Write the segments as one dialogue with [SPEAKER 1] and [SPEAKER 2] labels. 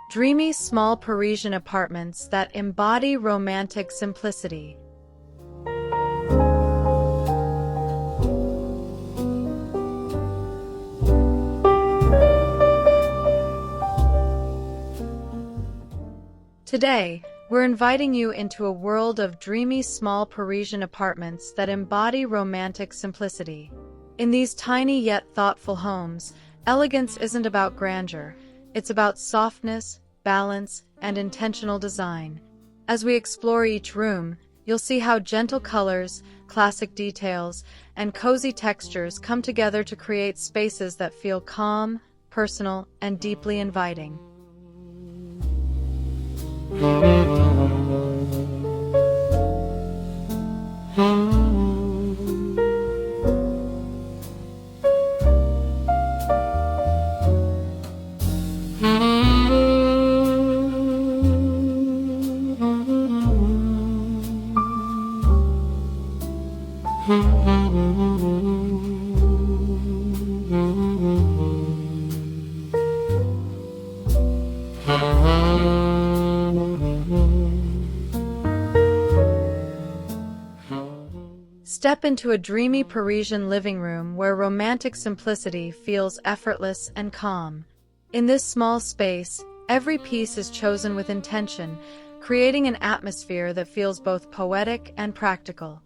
[SPEAKER 1] Dreamy small Parisian apartments that embody romantic simplicity. Today, we're inviting you into a world of dreamy small Parisian apartments that embody romantic simplicity. In these tiny yet thoughtful homes, elegance isn't about grandeur, it's about softness, balance, and intentional design. As we explore each room, you'll see how gentle colors, classic details, and cozy textures come together to create spaces that feel calm, personal, and deeply inviting. Step into a dreamy Parisian living room where romantic simplicity feels effortless and calm. In this small space, every piece is chosen with intention, creating an atmosphere that feels both poetic and practical.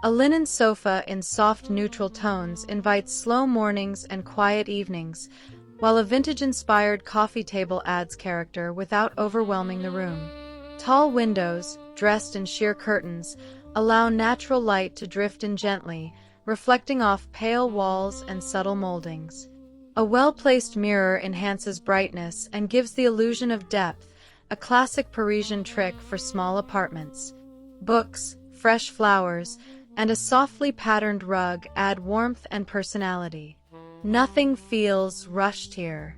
[SPEAKER 1] A linen sofa in soft neutral tones invites slow mornings and quiet evenings, while a vintage-inspired coffee table adds character without overwhelming the room. Tall windows, dressed in sheer curtains, allow natural light to drift in gently, reflecting off pale walls and subtle moldings. A well-placed mirror enhances brightness and gives the illusion of depth, a classic Parisian trick for small apartments. Books, fresh flowers, and a softly patterned rug add warmth and personality. Nothing feels rushed here.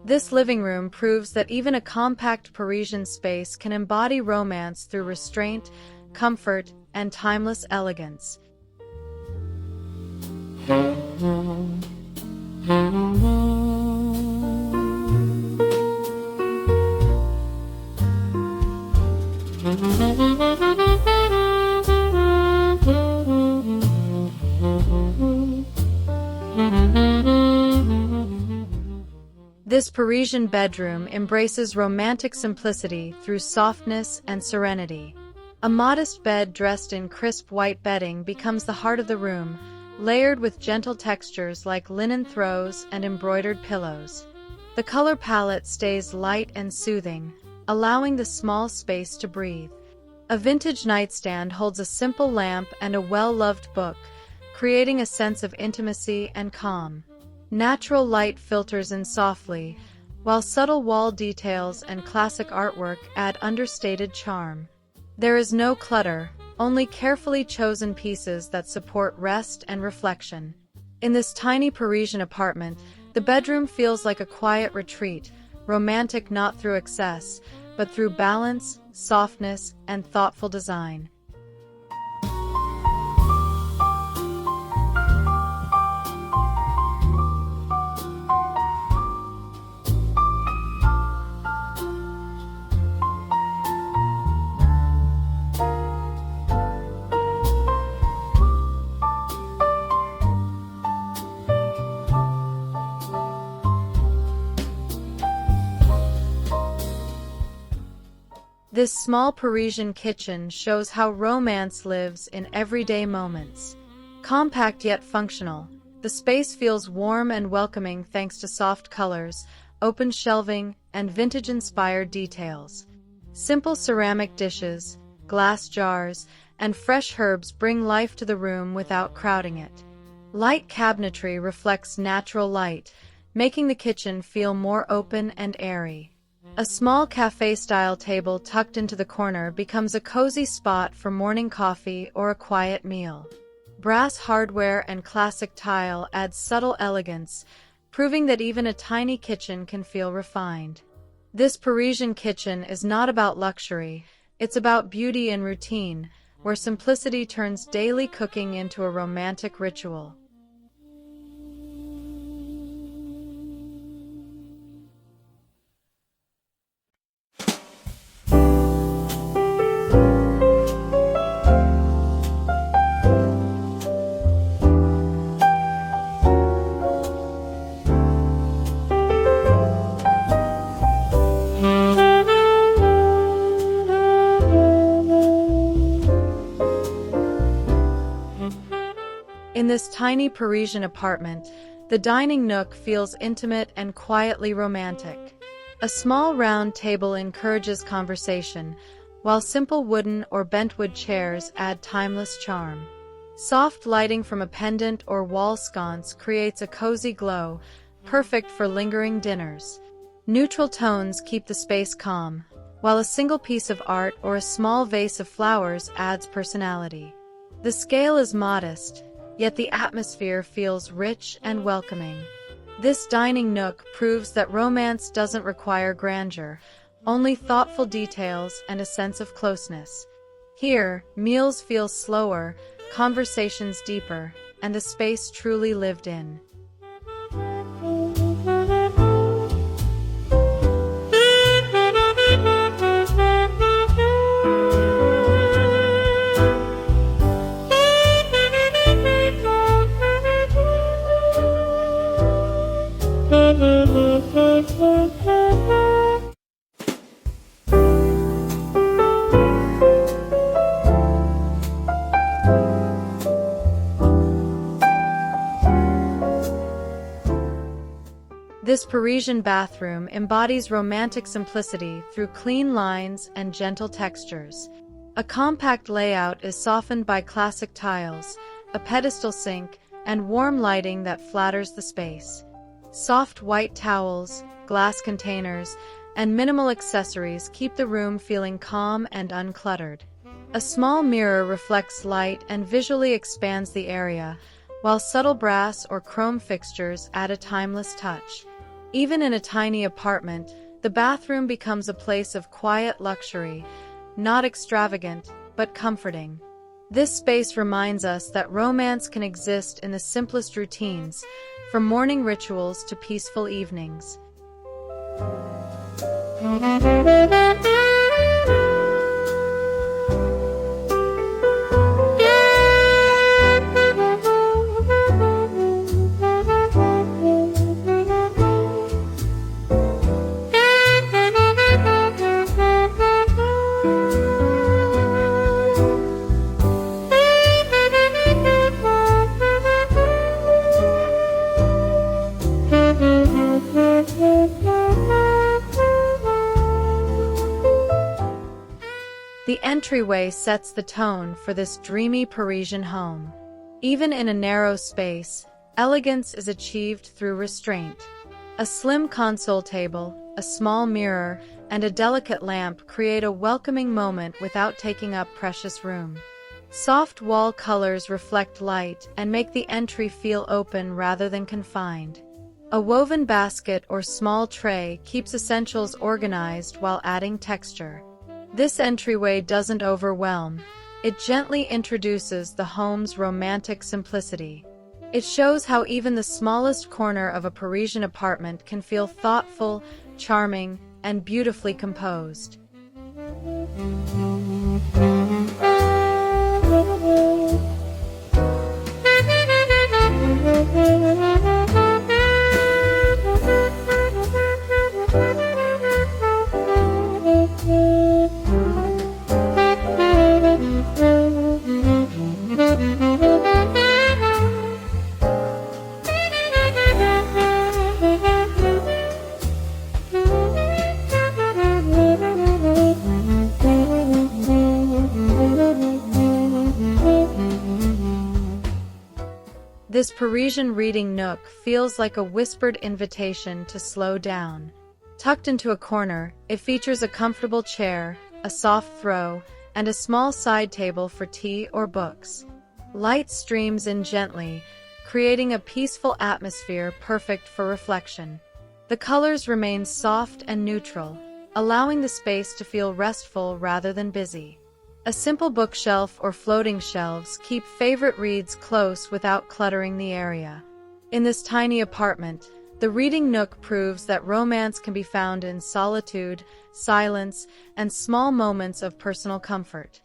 [SPEAKER 1] This living room proves that even a compact Parisian space can embody romance through restraint, comfort, and timeless elegance. This Parisian bedroom embraces romantic simplicity through softness and serenity. A modest bed dressed in crisp white bedding becomes the heart of the room, layered with gentle textures like linen throws and embroidered pillows. The color palette stays light and soothing, allowing the small space to breathe. A vintage nightstand holds a simple lamp and a well-loved book, creating a sense of intimacy and calm. Natural light filters in softly, while subtle wall details and classic artwork add understated charm. There is no clutter, only carefully chosen pieces that support rest and reflection. In this tiny Parisian apartment, the bedroom feels like a quiet retreat, romantic not through excess, but through balance, softness, and thoughtful design. This small Parisian kitchen shows how romance lives in everyday moments. Compact yet functional, the space feels warm and welcoming thanks to soft colors, open shelving, and vintage-inspired details. Simple ceramic dishes, glass jars, and fresh herbs bring life to the room without crowding it. Light cabinetry reflects natural light, making the kitchen feel more open and airy. A small cafe-style table tucked into the corner becomes a cozy spot for morning coffee or a quiet meal. Brass hardware and classic tile add subtle elegance, proving that even a tiny kitchen can feel refined. This Parisian kitchen is not about luxury, it's about beauty and routine, where simplicity turns daily cooking into a romantic ritual. this tiny Parisian apartment, the dining nook feels intimate and quietly romantic. A small round table encourages conversation, while simple wooden or bentwood chairs add timeless charm. Soft lighting from a pendant or wall sconce creates a cozy glow, perfect for lingering dinners. Neutral tones keep the space calm, while a single piece of art or a small vase of flowers adds personality. The scale is modest, yet the atmosphere feels rich and welcoming. This dining nook proves that romance doesn't require grandeur, only thoughtful details and a sense of closeness. Here, meals feel slower, conversations deeper, and the space truly lived in. This Parisian bathroom embodies romantic simplicity through clean lines and gentle textures. A compact layout is softened by classic tiles, a pedestal sink, and warm lighting that flatters the space. Soft white towels, glass containers, and minimal accessories keep the room feeling calm and uncluttered. A small mirror reflects light and visually expands the area, while subtle brass or chrome fixtures add a timeless touch. Even in a tiny apartment, the bathroom becomes a place of quiet luxury, not extravagant, but comforting. This space reminds us that romance can exist in the simplest routines, from morning rituals to peaceful evenings. The entryway sets the tone for this dreamy Parisian home. Even in a narrow space, elegance is achieved through restraint. A slim console table, a small mirror, and a delicate lamp create a welcoming moment without taking up precious room. Soft wall colors reflect light and make the entry feel open rather than confined. A woven basket or small tray keeps essentials organized while adding texture. This entryway doesn't overwhelm. It gently introduces the home's romantic simplicity. It shows how even the smallest corner of a Parisian apartment can feel thoughtful, charming, and beautifully composed. This Parisian reading nook feels like a whispered invitation to slow down. Tucked into a corner, it features a comfortable chair, a soft throw, and a small side table for tea or books. Light streams in gently, creating a peaceful atmosphere perfect for reflection. The colors remain soft and neutral, allowing the space to feel restful rather than busy. A simple bookshelf or floating shelves keep favorite reads close without cluttering the area. In this tiny apartment, the reading nook proves that romance can be found in solitude, silence, and small moments of personal comfort.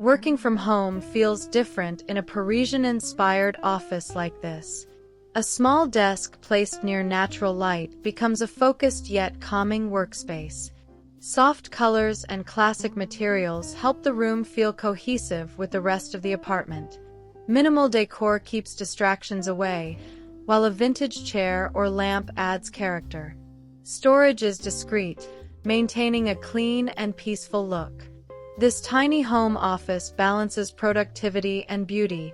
[SPEAKER 1] Working from home feels different in a Parisian-inspired office like this. A small desk placed near natural light becomes a focused yet calming workspace. Soft colors and classic materials help the room feel cohesive with the rest of the apartment. Minimal decor keeps distractions away, while a vintage chair or lamp adds character. Storage is discreet, maintaining a clean and peaceful look. This tiny home office balances productivity and beauty,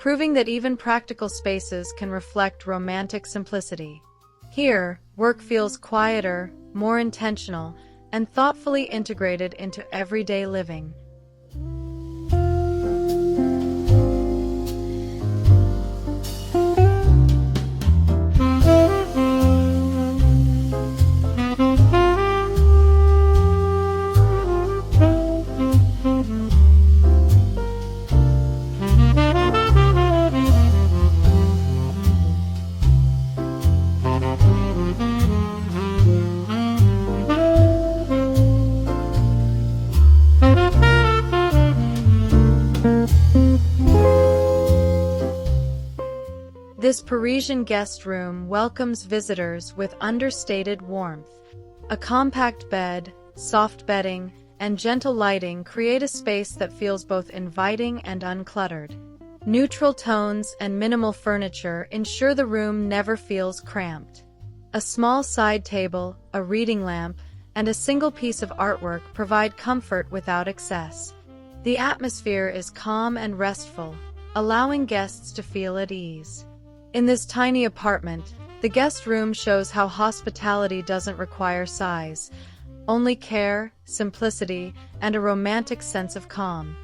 [SPEAKER 1] proving that even practical spaces can reflect romantic simplicity. Here, work feels quieter, more intentional, and thoughtfully integrated into everyday living. This Parisian guest room welcomes visitors with understated warmth. A compact bed, soft bedding, and gentle lighting create a space that feels both inviting and uncluttered. Neutral tones and minimal furniture ensure the room never feels cramped. A small side table, a reading lamp, and a single piece of artwork provide comfort without excess. The atmosphere is calm and restful, allowing guests to feel at ease. In this tiny apartment, the guest room shows how hospitality doesn't require size, only care, simplicity, and a romantic sense of calm.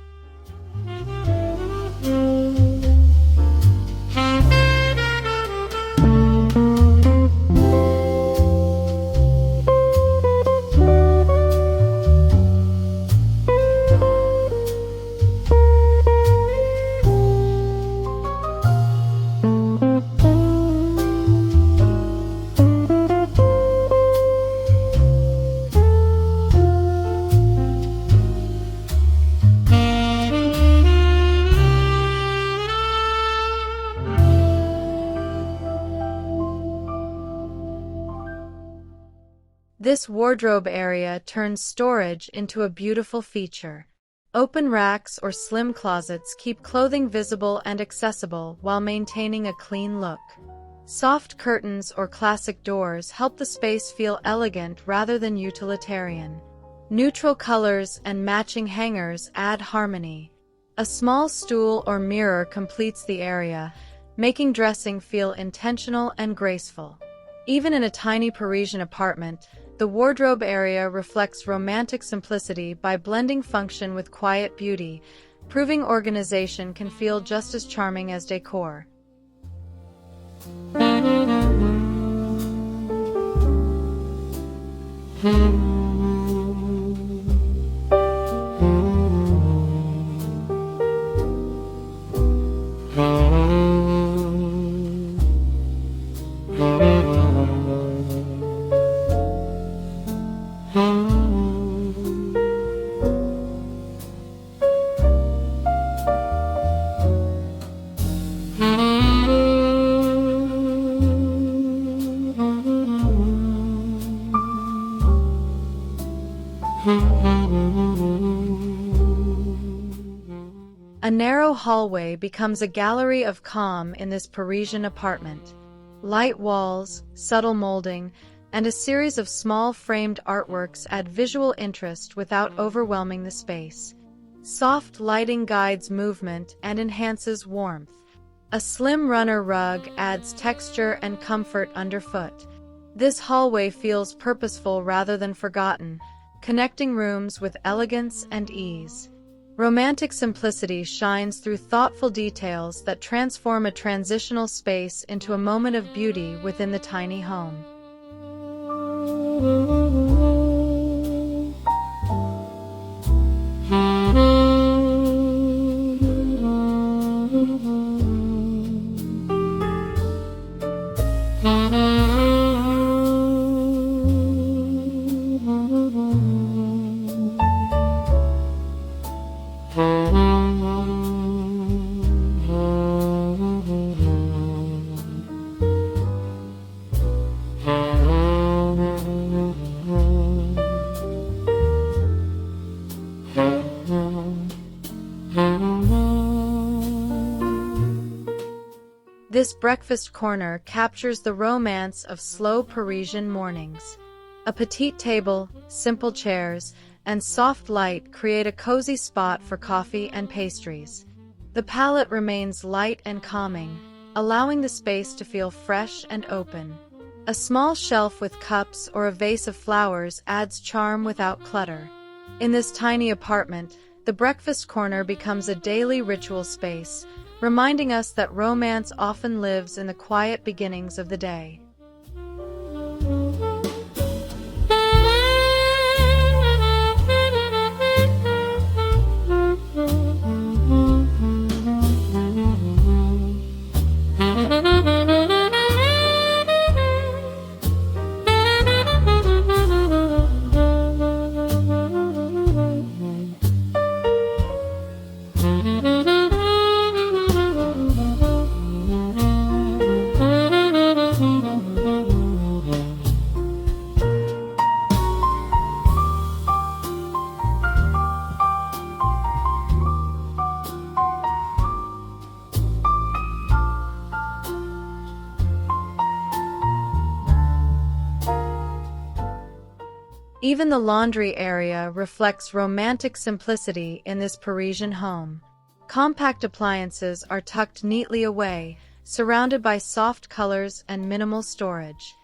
[SPEAKER 1] This wardrobe area turns storage into a beautiful feature. Open racks or slim closets keep clothing visible and accessible while maintaining a clean look. Soft curtains or classic doors help the space feel elegant rather than utilitarian. Neutral colors and matching hangers add harmony. A small stool or mirror completes the area, making dressing feel intentional and graceful. Even in a tiny Parisian apartment, the wardrobe area reflects romantic simplicity by blending function with quiet beauty, proving organization can feel just as charming as decor. A narrow hallway becomes a gallery of calm in this Parisian apartment. Light walls, subtle molding, and a series of small framed artworks add visual interest without overwhelming the space. Soft lighting guides movement and enhances warmth. A slim runner rug adds texture and comfort underfoot. This hallway feels purposeful rather than forgotten, connecting rooms with elegance and ease. Romantic simplicity shines through thoughtful details that transform a transitional space into a moment of beauty within the tiny home. this breakfast corner captures the romance of slow Parisian mornings. A petite table, simple chairs, and soft light create a cozy spot for coffee and pastries. The palette remains light and calming, allowing the space to feel fresh and open. A small shelf with cups or a vase of flowers adds charm without clutter. In this tiny apartment, the breakfast corner becomes a daily ritual space, reminding us that romance often lives in the quiet beginnings of the day. Even the laundry area reflects romantic simplicity in this Parisian home. Compact appliances are tucked neatly away, surrounded by soft colors and minimal storage.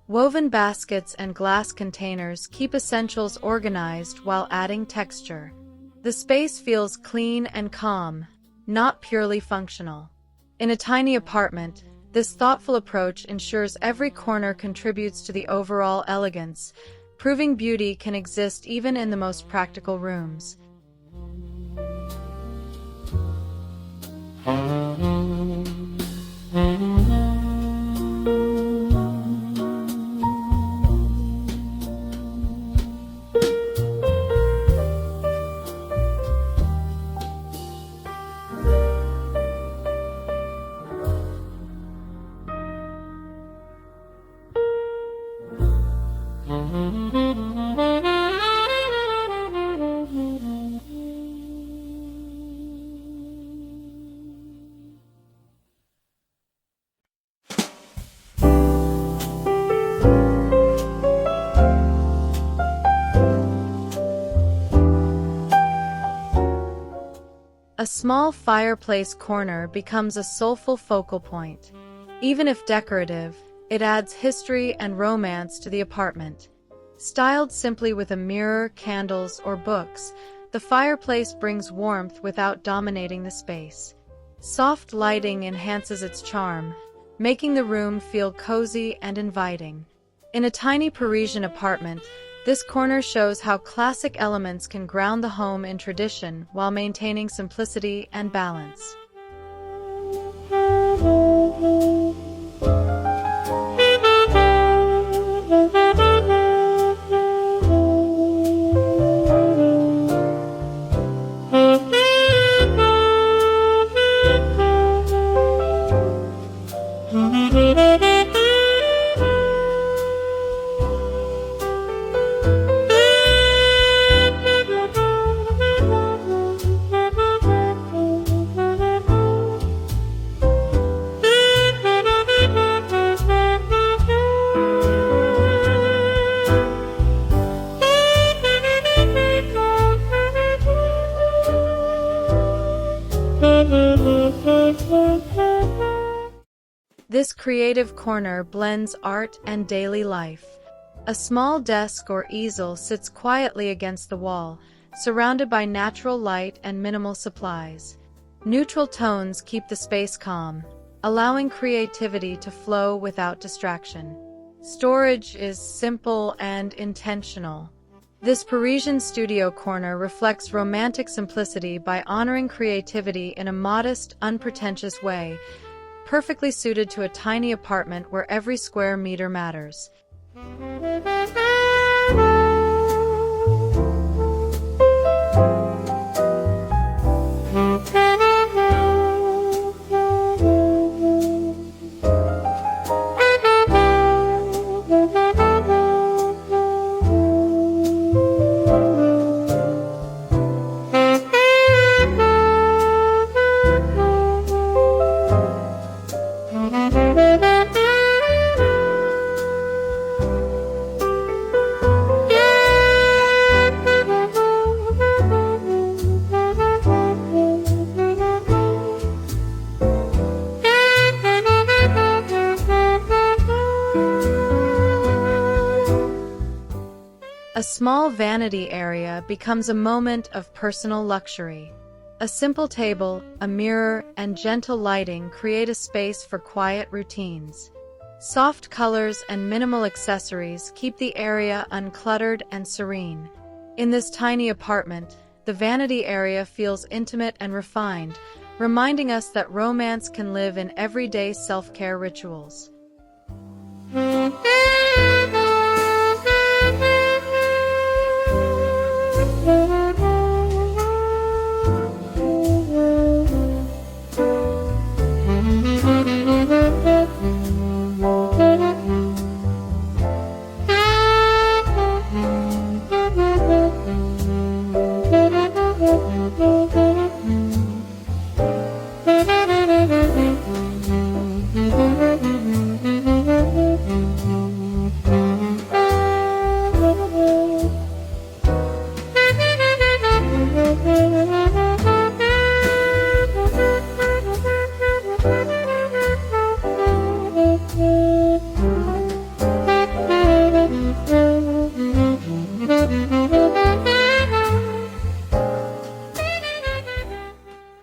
[SPEAKER 1] Woven baskets and glass containers keep essentials organized while adding texture. The space feels clean and calm, not purely functional. In a tiny apartment, this thoughtful approach ensures every corner contributes to the overall elegance, proving beauty can exist even in the most practical rooms. A small fireplace corner becomes a soulful focal point. Even if decorative, it adds history and romance to the apartment. Styled simply with a mirror, candles, or books, the fireplace brings warmth without dominating the space. Soft lighting enhances its charm, making the room feel cozy and inviting. In a tiny Parisian apartment, this corner shows how classic elements can ground the home in tradition while maintaining simplicity and balance. This creative corner blends art and daily life. A small desk or easel sits quietly against the wall, surrounded by natural light and minimal supplies. Neutral tones keep the space calm, allowing creativity to flow without distraction. Storage is simple and intentional. This Parisian studio corner reflects romantic simplicity by honoring creativity in a modest, unpretentious way, perfectly suited to a tiny apartment where every square meter matters. small vanity area becomes a moment of personal luxury. A simple table, a mirror, and gentle lighting create a space for quiet routines. Soft colors and minimal accessories keep the area uncluttered and serene. In this tiny apartment, the vanity area feels intimate and refined, reminding us that romance can live in everyday self-care rituals.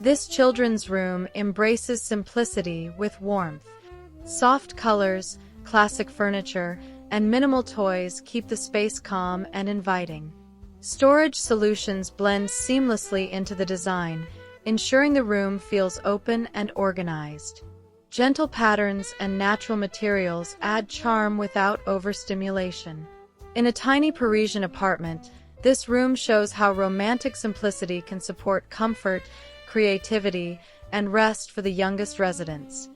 [SPEAKER 1] This children's room embraces simplicity with warmth. Soft colors, classic furniture, and minimal toys keep the space calm and inviting. Storage solutions blend seamlessly into the design, ensuring the room feels open and organized. Gentle patterns and natural materials add charm without overstimulation. In a tiny Parisian apartment, this room shows how romantic simplicity can support comfort, creativity, and rest for the youngest residents.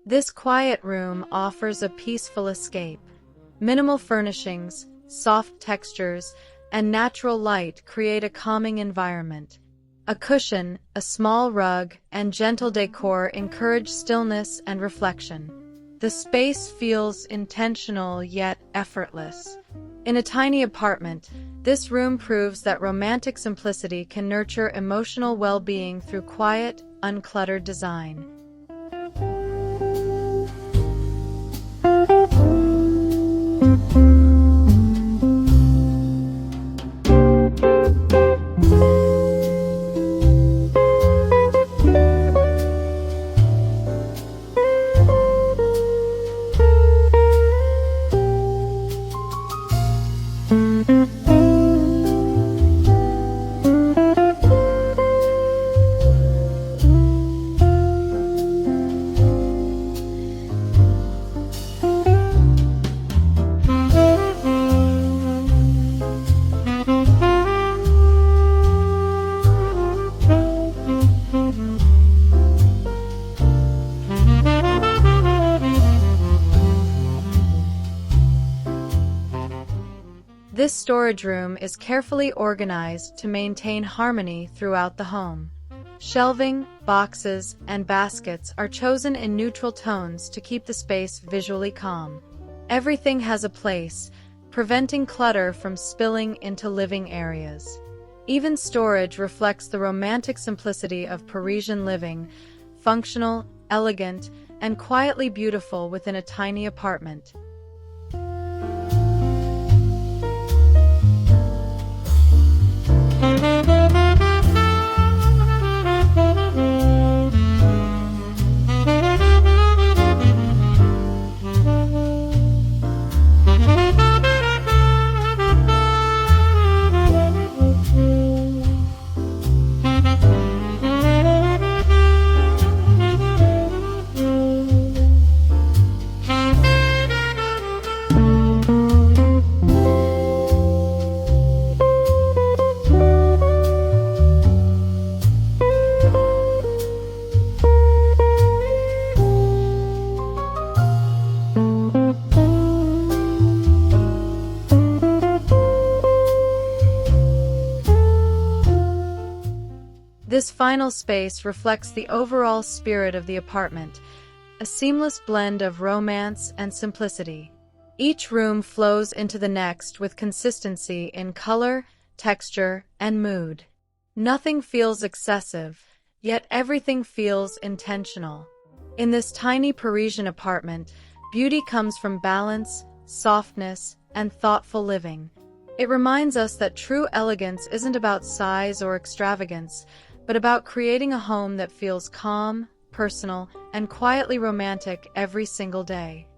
[SPEAKER 1] This quiet room offers a peaceful escape. Minimal furnishings, soft textures, and natural light create a calming environment. A cushion, a small rug, and gentle decor encourage stillness and reflection. The space feels intentional yet effortless. In a tiny apartment, this room proves that romantic simplicity can nurture emotional well-being through quiet, uncluttered design. This storage room is carefully organized to maintain harmony throughout the home. Shelving, boxes, and baskets are chosen in neutral tones to keep the space visually calm. Everything has a place, preventing clutter from spilling into living areas. Even storage reflects the romantic simplicity of Parisian living, functional, elegant, and quietly beautiful within a tiny apartment. This final space reflects the overall spirit of the apartment, a seamless blend of romance and simplicity. Each room flows into the next with consistency in color, texture, and mood. Nothing feels excessive, yet everything feels intentional. In this tiny Parisian apartment, beauty comes from balance, softness, and thoughtful living. It reminds us that true elegance isn't about size or extravagance, but about creating a home that feels calm, personal, and quietly romantic every single day.